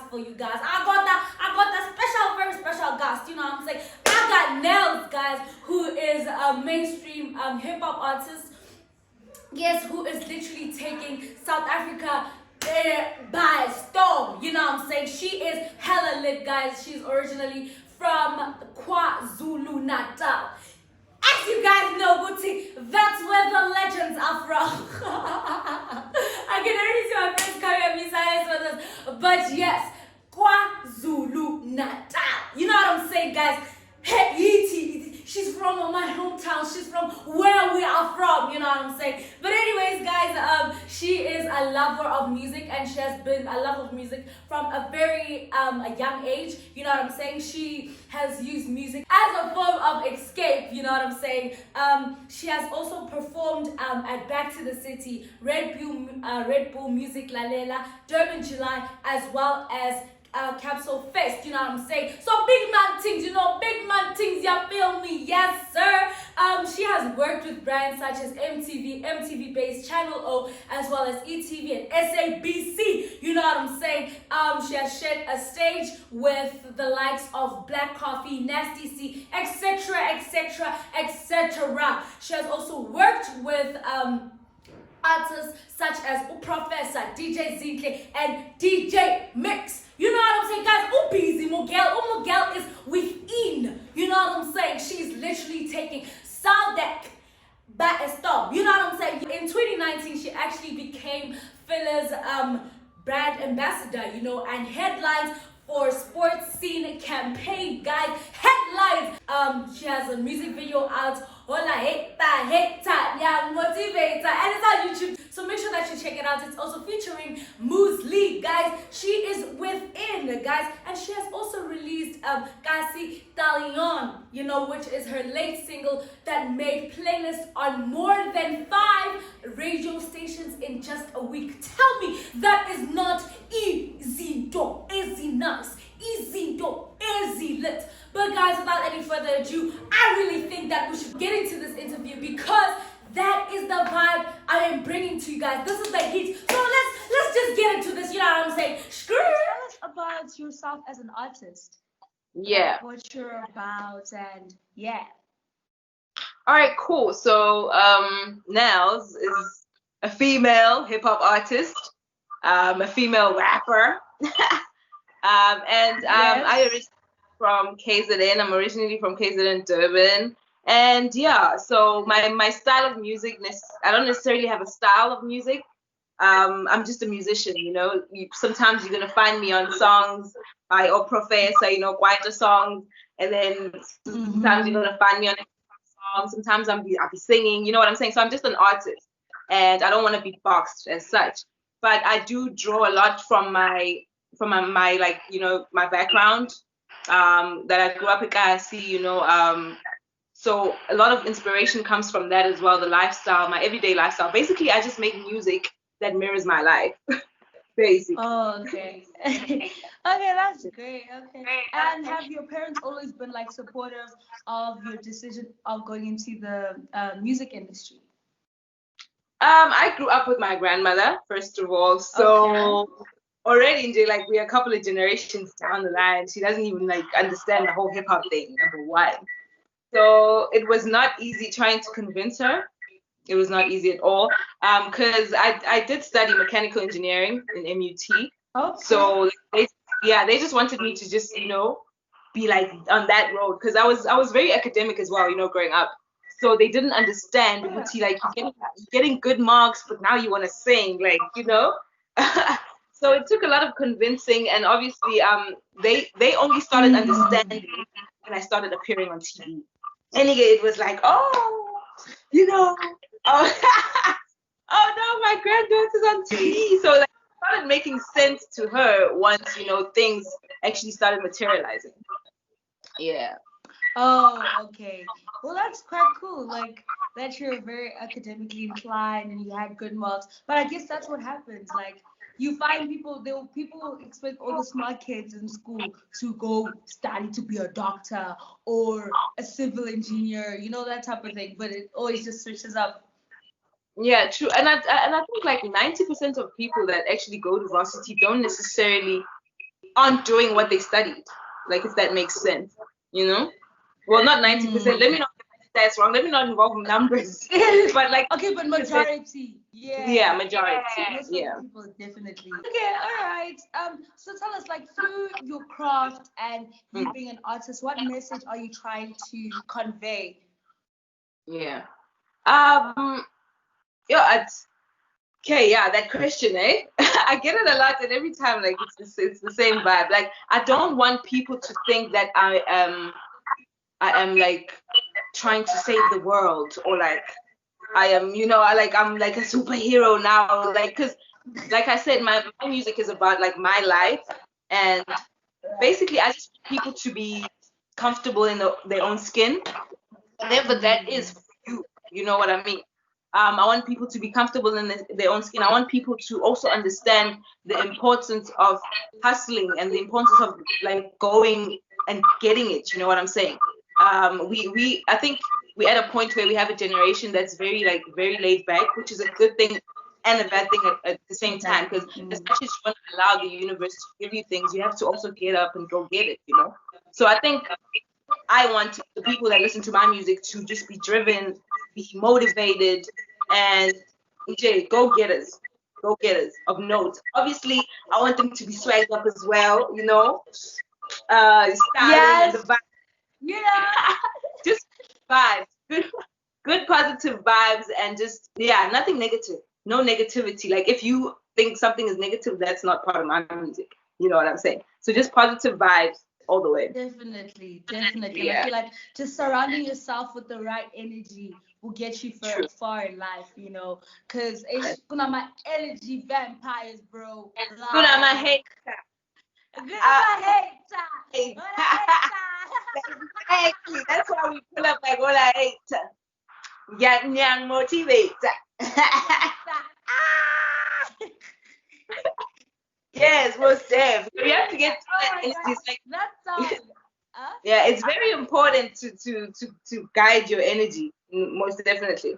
for you guys. I got that special, very special guest. You know what I'm saying? I got Nelz, guys, who is a mainstream hip hop artist. Yes, who is literally taking South Africa by storm. You know what I'm saying? She is hella lit, guys. She's originally from KwaZulu Natal. As you guys know, Guti, that's where the legends are from. I can already see my friends coming at me silence with us. But yes, KwaZulu Natal. You know what I'm saying, guys? Hey, she's from my hometown. She's from where we are from. You know what I'm saying? But anyways, guys, she is a lover of music, and she has been a lover of music from a very a young age. You know what I'm saying? She has used music as a form of escape. You know what I'm saying? She has also performed at Back to the City, Red Bull Music Lalela, Durban July, as well as Capsule Fest, you know what I'm saying? So big man things, you know, big man things, you feel me? Yes, sir. She has worked with brands such as MTV based Channel O, as well as ETV and SABC, you know what I'm saying? She has shared a stage with the likes of Black Coffee, Nasty C, etc, etc, etc. She has also worked with artists such as Professor, DJ Zinhle, and DJ Mix. You know what I'm saying, guys? Busy Mugel is within. You know what I'm saying? She's literally taking Southek by a storm. You know what I'm saying? In 2019, she actually became Fila's brand ambassador, you know, and headlines for sports scene campaign, guys. Headlines. She has a music video out. Hola, heta, young motivator, and it's on YouTube. So make sure that you check it out. It's also featuring Moose Lee, guys. She is within, guys, and she has also released Kasi Talion, you know, which is her late single that made playlists on more than 5 radio stations in just a week. Tell me that is not easy, though. Easy nice, easy though, easy lit. But guys, without any further ado, I really think that we should get into this interview because that is the vibe I am bringing to you guys. This is the heat. So let's just get into this. You know what I'm saying? Tell us about yourself as an artist. Yeah. Like what you're about and yeah. All right, cool. So Nelz is a female hip hop artist, a female rapper, and I originally from KZN. I'm originally from KZN, Durban. And yeah, so my style of music, I don't necessarily have a style of music. I'm just a musician, you know. Sometimes you're going to find me on songs by Professor, you know, quieter songs. And then sometimes you're going to find me on a song. Sometimes I'll be singing, you know what I'm saying? So I'm just an artist. And I don't want to be boxed as such. But I do draw a lot from my like, you know, my background. That I grew up in Kasi, you know, so a lot of inspiration comes from that as well, the lifestyle, my everyday lifestyle. Basically, I just make music that mirrors my life, basically. Oh, okay. Okay, that's great. Okay. And have your parents always been like supportive of your decision of going into the music industry? I grew up with my grandmother, first of all, so... Okay. Already, like we're a couple of generations down the line, she doesn't even like understand the whole hip hop thing, number one. So it was not easy trying to convince her. It was not easy at all. Because I did study mechanical engineering in MUT. Okay. So they just wanted me to just, you know, be like on that road. Because I was very academic as well, you know, growing up. So they didn't understand, like you're getting good marks, but now you want to sing, like, you know. So it took a lot of convincing, and obviously, they only started understanding when I started appearing on TV. Anyway, it was like, oh, you know, oh, oh no, my granddaughter's on TV. So like, it started making sense to her once, you know, things actually started materializing. Yeah. Oh, okay. Well, that's quite cool. Like that you're very academically inclined and you had good marks. But I guess that's what happens. Like you find people expect all the smart kids in school to go study to be a doctor or a civil engineer, you know, that type of thing. But it always just switches up. Yeah, true. And I think like 90% of people that actually go to varsity don't necessarily aren't doing what they studied. Like, if that makes sense, you know? Well, not 90%. Let me not get my stats wrong. Let me not involve numbers. But like, Okay, but majority, yeah, yeah. majority. Most of Yeah. the people, definitely. Okay, all right. So tell us, like, through your craft and you Mm, being an artist, what message are you trying to convey? yeah. Um, yeah, okay, yeah, that question, eh? I get it a lot, and every time, like, it's the same vibe. Like, I don't want people to think that I am like trying to save the world, or like I am, I'm like a superhero now, like, because, like I said, my music is about like my life, and basically I just want people to be comfortable in their own skin, whatever that is for you. You know what I mean? I want people to be comfortable in their own skin. I want people to also understand the importance of hustling and the importance of like going and getting it. You know what I'm saying? I think we're at a point where we have a generation that's very laid back, which is a good thing and a bad thing at the same time. Because Exactly. as much as you want to allow the universe to give you things, you have to also get up and go get it. You know. So I think I want the people that listen to my music to just be driven, be motivated, and go getters of notes. Obviously, I want them to be swagged up as well, styling and the Yes, vibe, you know. just vibes, good positive vibes, and just yeah, nothing negative, no negativity. Like if you think something is negative, that's not part of my music. You know what I'm saying? So just positive vibes all the way. Definitely, definitely. And I Yeah, feel like just surrounding yourself with the right energy will get you true. far in life, you know. Because it's gonna my energy vampires, bro. Good, I'm a Like, hater. this is Uh, a hater. Hey, What a exactly. That's why we pull up like all I hate. Yang yang motivate. hater. Ah! Yes, most def. You have to get to Oh that my energy. god, It's like that song. Huh? yeah, it's very important to guide your energy. Most definitely.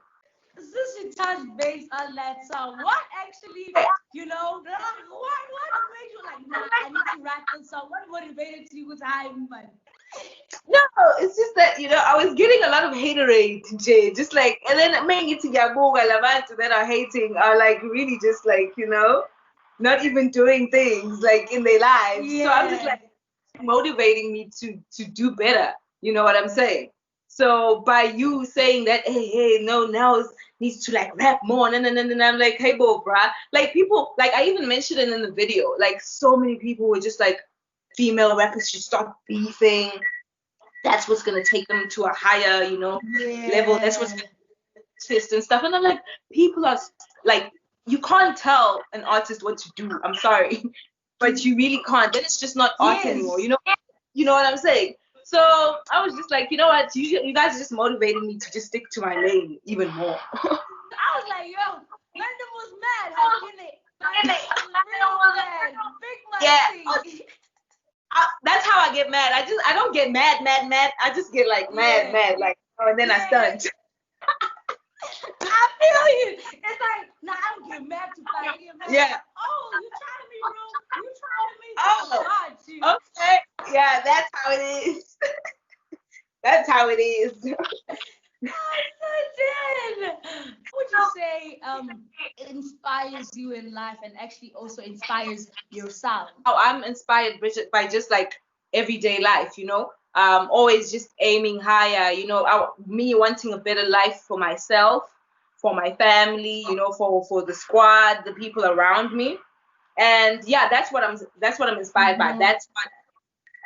Since you touched base on that song, what actually, what made you like, nah, I need to write this song? What motivated you with time, man? No, it's just that I was getting a lot of haterade, Jay. Just like, and then making it to Yabuga Lavant that are hating are like really just like not even doing things like in their lives. So I'm just Yeah. like motivating me to do better. You know what I'm saying? So by you saying that, hey, no, Nels needs to like rap more, no, I'm like, hey, bro, bruh. Like people, like I even mentioned it in the video. Like so many people were just like, female rappers should stop beefing. That's what's gonna take them to a higher, level. That's what's Yeah. gonna twist and stuff. And I'm like, people are like, you can't tell an artist what to do. I'm sorry, but you really can't. Then it's just not art anymore. Yes. You know what I'm saying? So I was just like, you know what? You guys are just motivating me to just stick to my lane even more. I was like, yo, London was mad. How can it? London was real mad. Yeah, Big Monty. that's how I get mad. I don't get mad. I just get like Yeah. mad, like and then I Yeah. stunt. I feel you. It's like, nah, I don't get mad to fight. I get mad. Yeah. Like, oh, you trying to be rude? You trying to be? Oh, I got you. okay. Yeah, that's how it is. That's how it is. I'm so dead. What would you say inspires you in life and actually also inspires your sound? How I'm inspired by just like everyday life, always just aiming higher, me wanting a better life for myself, for my family, for the squad, the people around me. And yeah, that's what I'm inspired by. Mm-hmm.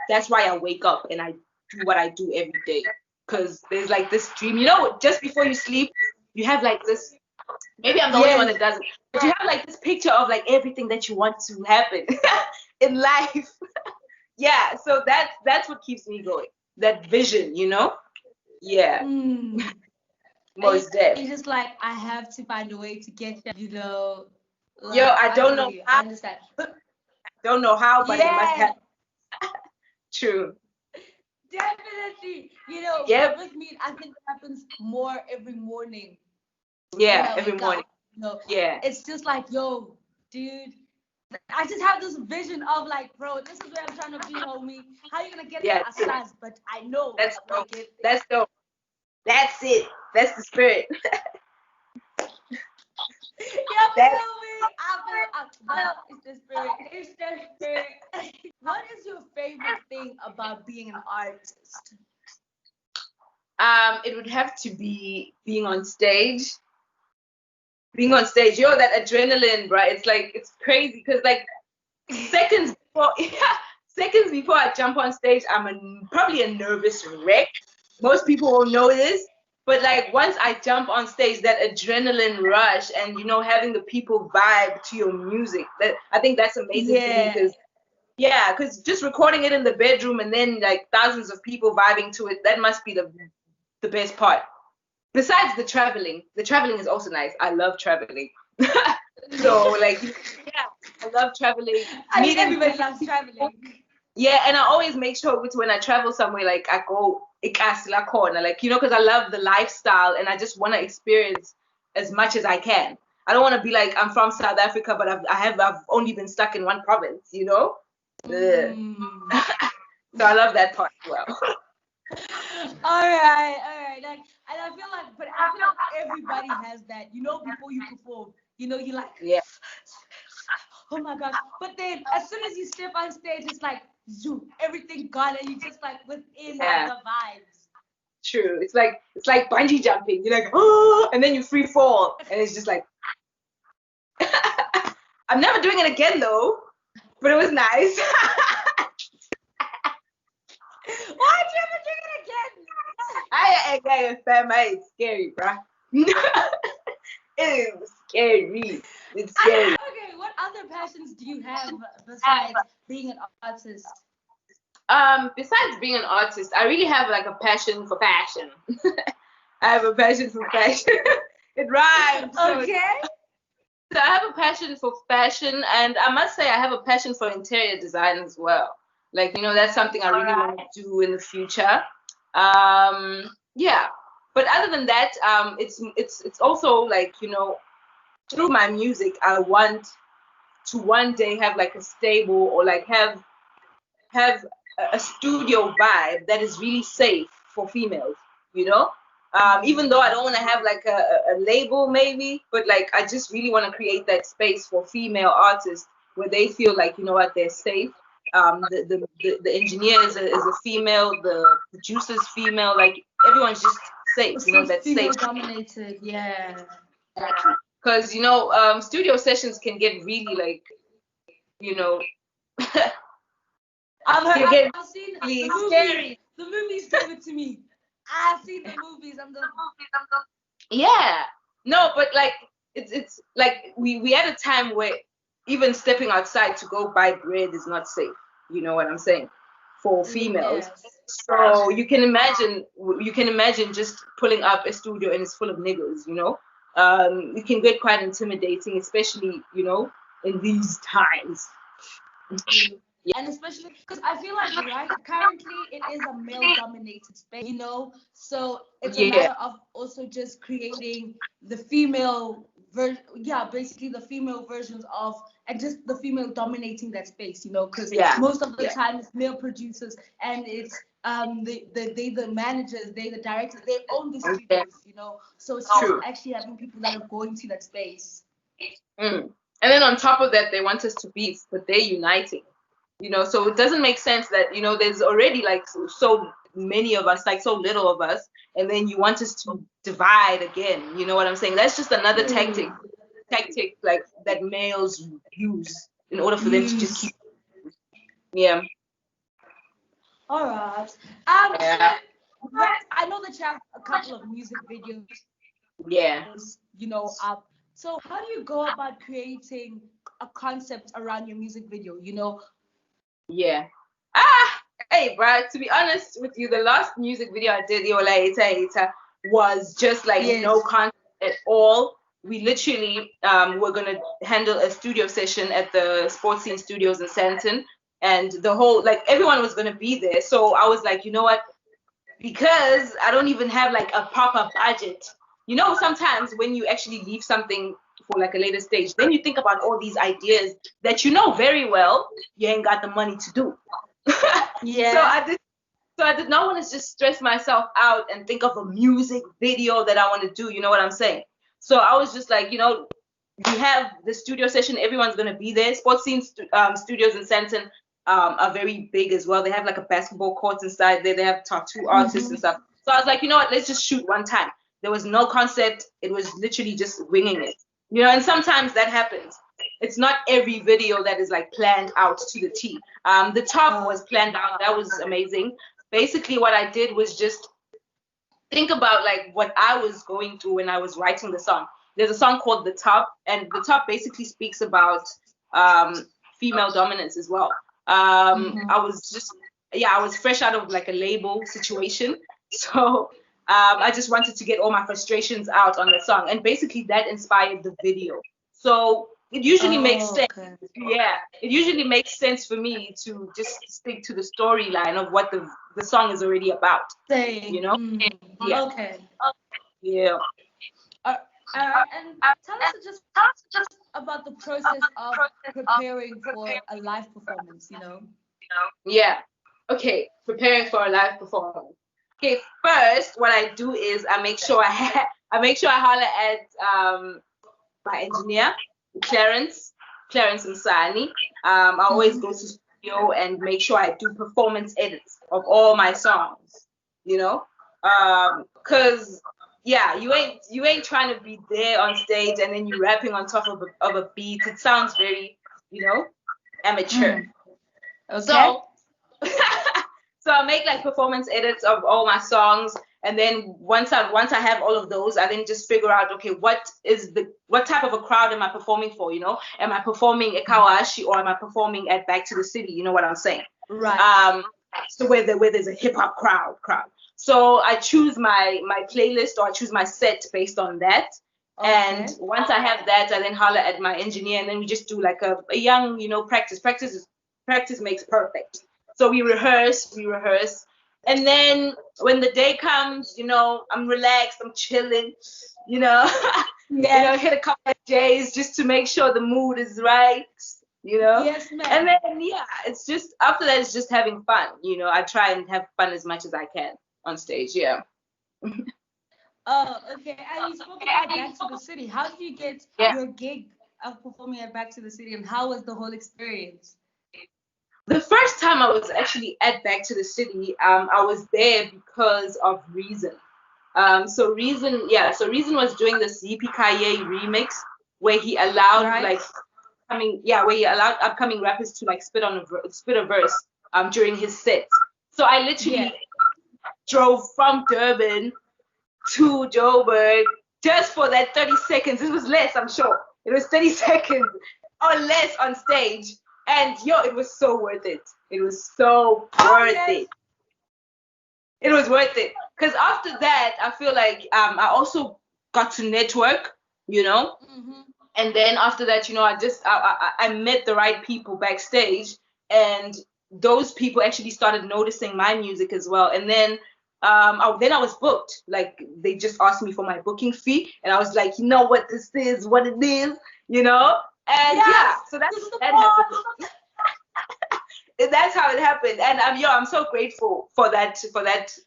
That's why I wake up and I do what I do every day. Because there's like this dream, just before you sleep, you have like this. Maybe I'm the only one Yes. that does it, but you have like this picture of like everything that you want to happen in life. Yeah, so that's what keeps me going. That vision, Yeah, Mm. And most def. you're just like, I have to find a way to get there, Yo, like, I I don't feel know you. I how, understand. don't know how, but it must Yeah, happen. True. definitely. Yep. With me, I think it happens more every morning when Yeah, I every wake morning. up. Yeah. It's just like, yo, dude. I just have this vision of like, bro, this is where I'm trying to be, homie. How you gonna get Yeah, there? Asas, but I know that's I'm gonna dope. get there. That's dope. That's it. That's the spirit. You That's feel me? I feel it's the spirit. It's the spirit. What is your favorite thing about being an artist? it would have to be being on stage. Being on stage, yo, that adrenaline, right? It's like it's crazy because like seconds before, yeah, seconds before I jump on stage, probably a nervous wreck. Most people won't know this, but like once I jump on stage, that adrenaline rush and having the people vibe to your music, that I think that's amazing for me Yeah. because yeah, because just recording it in the bedroom and then like thousands of people vibing to it, that must be the best part. Besides the traveling is also nice. I love traveling. So like yeah, I love traveling, I mean, meeting everybody people. loves traveling. Yeah, and I always make sure when I travel somewhere, like I go ikasila corner, like because I love the lifestyle and I just want to experience as much as I can. I don't want to be like I'm from South Africa, but I've only been stuck in one province, Ugh. Mm. So I love that part as well. All right. Like, and I feel like everybody has that. Before you perform, you like, Yeah, oh my gosh. But then, as soon as you step on stage, it's like, zoom, everything gone, and you just like within yeah, the vibes. true. It's like bungee jumping. You're like, oh, and then you free fall, and it's just like I'm never doing it again though, but it was nice. Why do you ever do it again? I fam, it's scary, bruh. It's scary. It's scary. Okay, what other passions do you have besides being an artist? Besides being an artist, I really have like a passion for fashion. I have a passion for fashion. It rhymes. Okay. So I have a passion for fashion, and I must say I have a passion for interior design as well. Like, that's something I really want to do in the future. Yeah. But other than that, it's also like, through my music, I want to one day have like a stable or like have a studio vibe that is really safe for females, you know? Even though I don't want to have like a label maybe, but like I just really want to create that space for female artists where they feel like, what, they're safe. The engineer is a female, the producer's female, like everyone's just safe, So that's female safe. dominated, yeah. Because, studio sessions can get really like, you know, can get I've seen really the movies. scary. The movies gave it to me. I've seen the movies. Yeah. No, but like it's like we at a time where even stepping outside to go buy bread is not safe. You know what I'm saying? For females. Yes. So you can imagine just pulling up a studio and it's full of niggas, it can get quite intimidating, especially, in these times. And especially because I feel like currently it is a male dominated space, so it's a Yeah. matter of also just creating the female basically the female versions of, and just the female dominating that space, because Yeah. most of the Yeah. time it's male producers, and it's the managers, they the directors, they own the studios, so it's True. actually having people that are going to that space. Mm. And then on top of that, they want us to beef, but they're uniting. So it doesn't make sense that, there's already like so many of us, like so little of us, and then you want us to divide again. You know what I'm saying? That's just another tactic like that males use in order for them to just keep. Yeah. All right. Yeah. So, I know that you have a couple of music videos, Yeah. up. So how do you go about creating a concept around your music video? Yeah. Hey, bro, to be honest with you, the last music video I did, was just like Yes. no concept at all. We literally were gonna handle a studio session at the Sports Scene Studios in Santon, and the whole like everyone was gonna be there. So I was like, you know what? Because I don't even have like a proper budget. Sometimes when you actually leave something for like a later stage, then you think about all these ideas that you know very well you ain't got the money to do. Yeah. So I did not want to just stress myself out and think of a music video that I want to do. You know what I'm saying? So I was just like, we have the studio session. Everyone's gonna be there. Sports Scene Studios in Santon are very big as well. They have like a basketball court inside there. They have tattoo artists and stuff. So I was like, you know what? Let's just shoot one time. There was no concept. It was literally just winging it. And sometimes that happens. It's not every video that is like planned out to the T. The top was planned out. That was amazing. Basically, what I did was just think about like what I was going through when I was writing the song. There's a song called The Top, and The Top basically speaks about female dominance as well. I was fresh out of like a label situation. So I just wanted to get all my frustrations out on the song. And basically that inspired the video. So it usually makes sense. Okay. Yeah, it usually makes sense for me to just stick to the storyline of what the song is already about. Yeah. Okay. Yeah. And tell us just about the process of preparing for a live performance. Yeah. Okay. Preparing for a live performance. Okay. First, what I do is I make sure I holler at my engineer, Clarence Msani. I always go to studio and make sure I do performance edits of all my songs. Cause you ain't trying to be there on stage and then you rapping on top of a beat. It sounds very, amateur. Okay. So I make like performance edits of all my songs, and then once I have all of those, I then just figure out, okay, what type of a crowd am I performing for? Am I performing at Kawashi or am I performing at Back to the City? You know what I'm saying? Right. So where there's a hip hop crowd. So I choose my playlist, or I choose my set based on that. Okay. And once I have that, I then holler at my engineer, and then we just do like a young, practice. Practice makes perfect. So we rehearse, and then when the day comes, I'm relaxed, I'm chilling, hit a couple of J's just to make sure the mood is right, Yes, ma'am. And then it's just after that, it's just having fun, I try and have fun as much as I can on stage, yeah. Oh, okay. And you spoke about Back to the City. How did you get your gig of performing at Back to the City, and how was the whole experience? The first time I was actually at Back to the City, I was there because of Reason. So Reason was doing this Yippee-Ki-Yay remix where he allowed where he allowed upcoming rappers to like spit a verse during his set. So I literally drove from Durban to Joburg just for that 30 seconds. It was less, I'm sure. It was 30 seconds or less on stage. And it was so worth it. It was so worth it. It was worth it. Because after that, I feel like I also got to network, And then after that, I met the right people backstage, and those people actually started noticing my music as well. And then I was booked. Like they just asked me for my booking fee, and I was like, you know what this is, what it is, And so that happened. That's how it happened. And I'm so grateful for that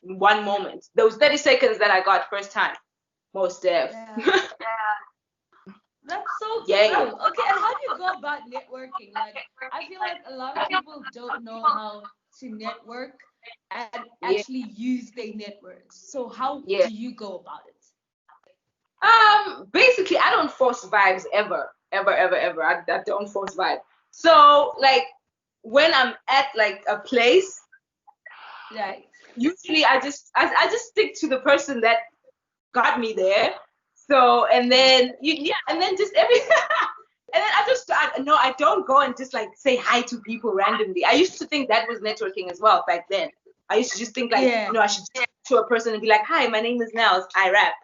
one moment. Those 30 seconds that I got first time. Most def. Yeah. That's so cool. Okay, and how do you go about networking? Like, I feel like a lot of people don't know how to network and actually use their networks. So how do you go about it? Basically, I don't force vibes ever. I don't force vibes. So, like, when I'm at like a place, usually I just stick to the person that got me there. So, and then and then just and then I don't go and just like say hi to people randomly. I used to think that was networking as well back then. I used to just think like, I should talk to a person and be like, hi, my name is Nelz, I rap.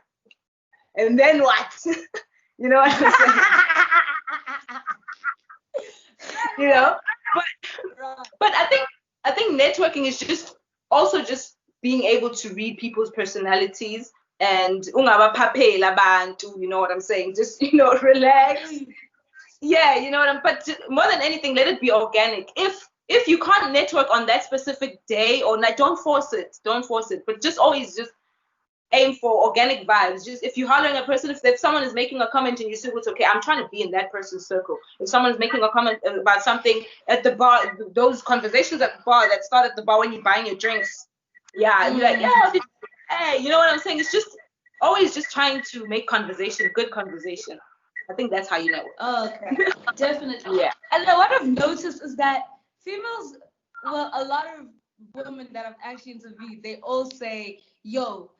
And then what? You know what I'm saying? But I think networking is just being able to read people's personalities and ungabaphapheli abantu, you know what I'm saying? Just, relax. Yeah, you know what I'm. But more than anything, let it be organic. If you can't network on that specific day or night, don't force it. Don't force it. But just always just aim for organic vibes. Just if you're hollering at a person, if someone is making a comment and you say it's okay, I'm trying to be in that person's circle. If someone's making a comment about something at the bar, those conversations at the bar that start at the bar when you're buying your drinks, yeah, you're like, yeah, hey, you know what I'm saying? It's just always just trying to make conversation, good conversation. I think that's how you know. Okay, definitely. Yeah. And then what I've noticed is that females, well, a lot of women that I've actually interviewed, they all say, yo,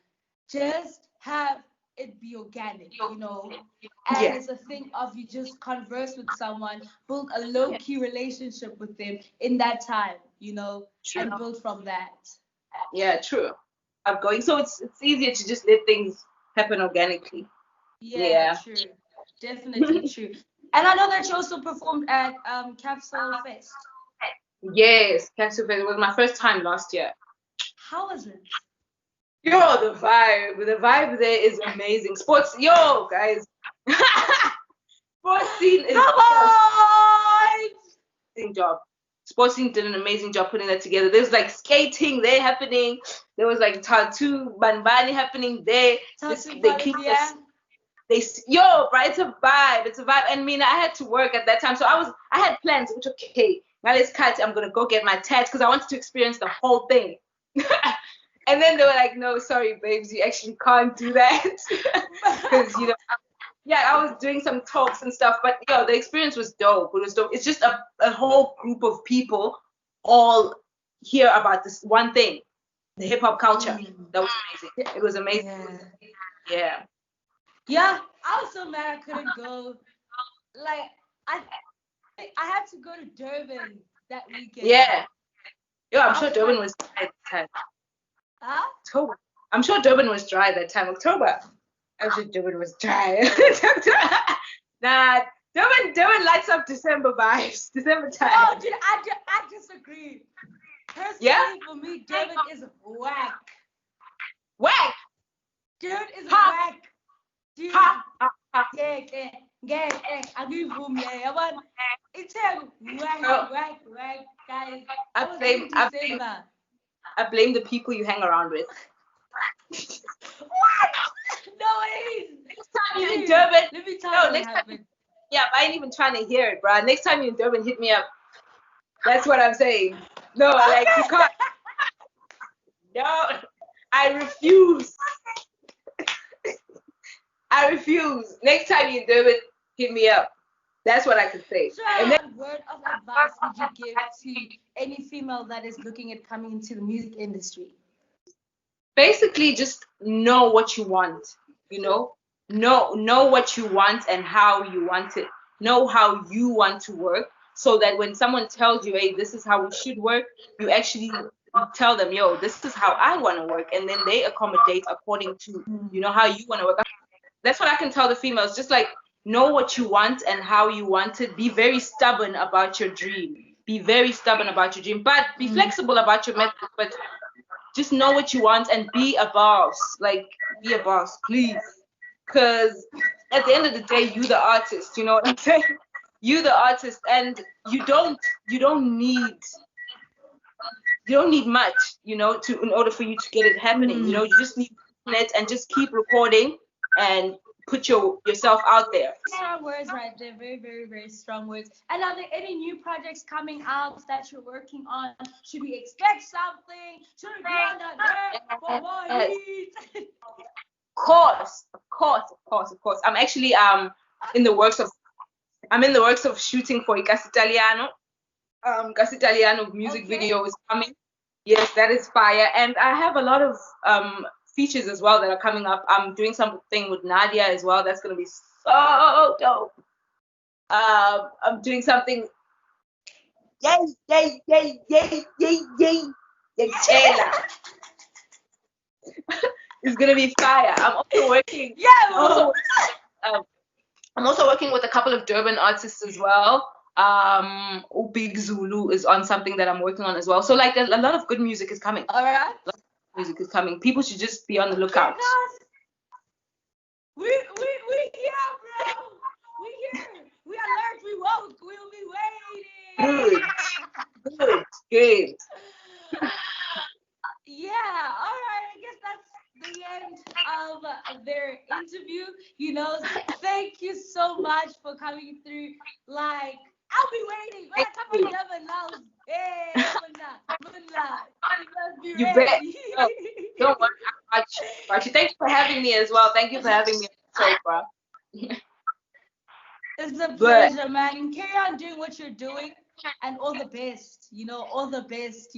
just have it be organic, And it's a thing of you just converse with someone, build a low-key relationship with them in that time, True. and build from that. Yeah, true. Outgoing. So it's easier to just let things happen organically. Yeah. True. Definitely true. And I know that you also performed at Capsule Fest. Yes, Capsule Fest. It was my first time last year. How was it? Yo, the vibe there is amazing. Sports, yo, guys. Sports scene is amazing job. Sports scene did an amazing job putting that together. There's like skating there happening. There was like tattoo banbani happening there. Yo, bro, it's a vibe. It's a vibe. And I had to work at that time, so I had plans. Which okay, now let's cut. I'm gonna go get my tats because I wanted to experience the whole thing. And then they were like, no, sorry, babes, you actually can't do that. Because, I was doing some talks and stuff. But, the experience was dope. It was dope. It's just a whole group of people all hear about this one thing, the hip-hop culture. That was amazing. It was amazing. Yeah. Yeah, I was so mad I couldn't go. Like, I had to go to Durban that weekend. Yeah. Yo, I'm sure Durban was dry at the time. Huh? October. I'm sure Durban was dry that time. October. I'm sure Durban was dry. Nah, Durban lights up December vibes. December time. Oh, dude, I disagree. Personally, for me, Durban is whack. Whack? Durban is whack. Dude. Yeah. I give you it's whack, guys. I blame the people you hang around with. What? No, it is. Next time you're in Durban, let me tell you what happened. I ain't even trying to hear it, bro. Next time you're in Durban, hit me up. That's what I'm saying. No, like you can't. No, I refuse. I refuse. Next time you're in Durban, hit me up. That's what I could say. So, what word of advice would you give to any female that is looking at coming into the music industry? Basically, just know what you want. Know what you want and how you want it. Know how you want to work, so that when someone tells you, hey, this is how we should work, you actually tell them, yo, this is how I want to work, and then they accommodate according to how you want to work. That's what I can tell the females. Just like, know what you want and how you want it. Be very stubborn about your dream. But be flexible about your method. But just know what you want and be a boss. Like, be a boss, please. Because at the end of the day, you the artist. You know what I'm saying? You the artist, and you don't need much, in order for you to get it happening. You just need it and just keep recording and put yourself out there. Strong words right there. Very, very, very strong words. And are there any new projects coming out that you're working on? Should we expect something? Should we be on the for more heat? Of course. I'm actually in the works of shooting for Casa Italiano. Casa Italiano music video is coming. Yes, that is fire. And I have a lot of features as well that are coming up. I'm doing something with Nadia as well. That's gonna be so dope. I'm doing something. Yay! Taylor. It's gonna be fire. I'm also working. I'm also working with a couple of Durban artists as well. Big Zulu is on something that I'm working on as well. So like a lot of good music is coming. All right. Music is coming. People should just be on the lookout. We here, bro. We here. We alert. We woke. We'll be waiting. Good. Good. Yeah. All right. I guess that's the end of their interview. Thank you so much for coming through. Like, I'll be waiting. When I come Thank on you. Durban now, hey, Munda, you must be You bet. ready. No, don't worry. I got you. Got you. Thank you for having me as well. Thank you for having me. So far. It's a But pleasure, man. And carry on doing what you're doing. And all the best, all the best,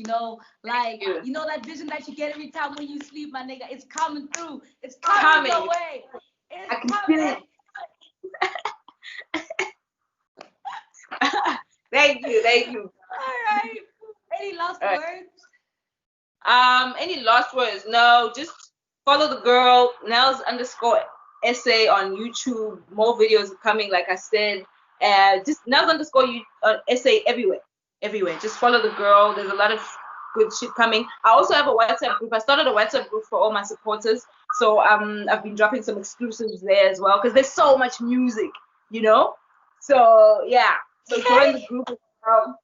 like, you. that vision that you get every time when you sleep, my nigga, it's coming through. It's coming your way. I It's can feel coming. it. Thank you. Thank you. All right. Any last All right. words? Any last words? No, just follow the girl, Nelz underscore essay on YouTube. More videos are coming, like I said. Just Nelz underscore essay everywhere. Everywhere. Just follow the girl. There's a lot of good shit coming. I also have a WhatsApp group. I started a WhatsApp group for all my supporters. So I've been dropping some exclusives there as well because there's so much music, So yeah. So join the group as well.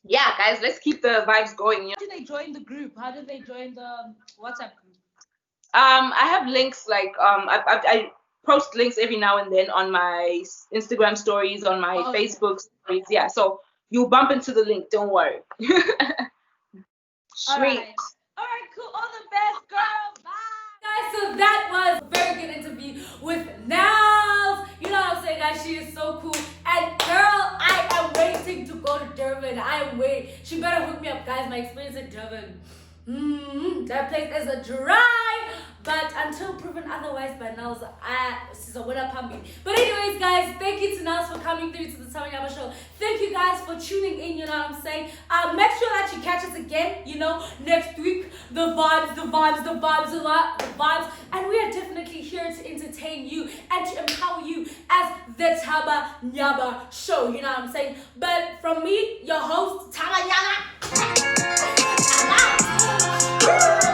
Yeah, guys, let's keep the vibes going. How do they join the group? How do they join the WhatsApp group? I have links I post links every now and then on my Instagram stories, on my Facebook stories. Yeah, so you'll bump into the link. Don't worry. Sweet. All right, cool. All the best, girl. Bye. Guys, so that was a very good interview with Nelz. You know what I'm saying, guys? She is so cool. And girl, I am waiting to go to Durban. I am waiting. She better hook me up, guys. My experience in Durban. That place is a dry, but until proven otherwise by Nelz, she's a winner pumping. But anyways, guys, thank you to Nelz for coming through to the Thaba Nyaba show. Thank you guys for tuning in, you know what I'm saying? Make sure that you catch us again, next week. The vibes, and we are definitely here to entertain you and to empower you as the Thaba Nyaba show, you know what I'm saying? But from me, your host, Thaba Nyaba, I'm out.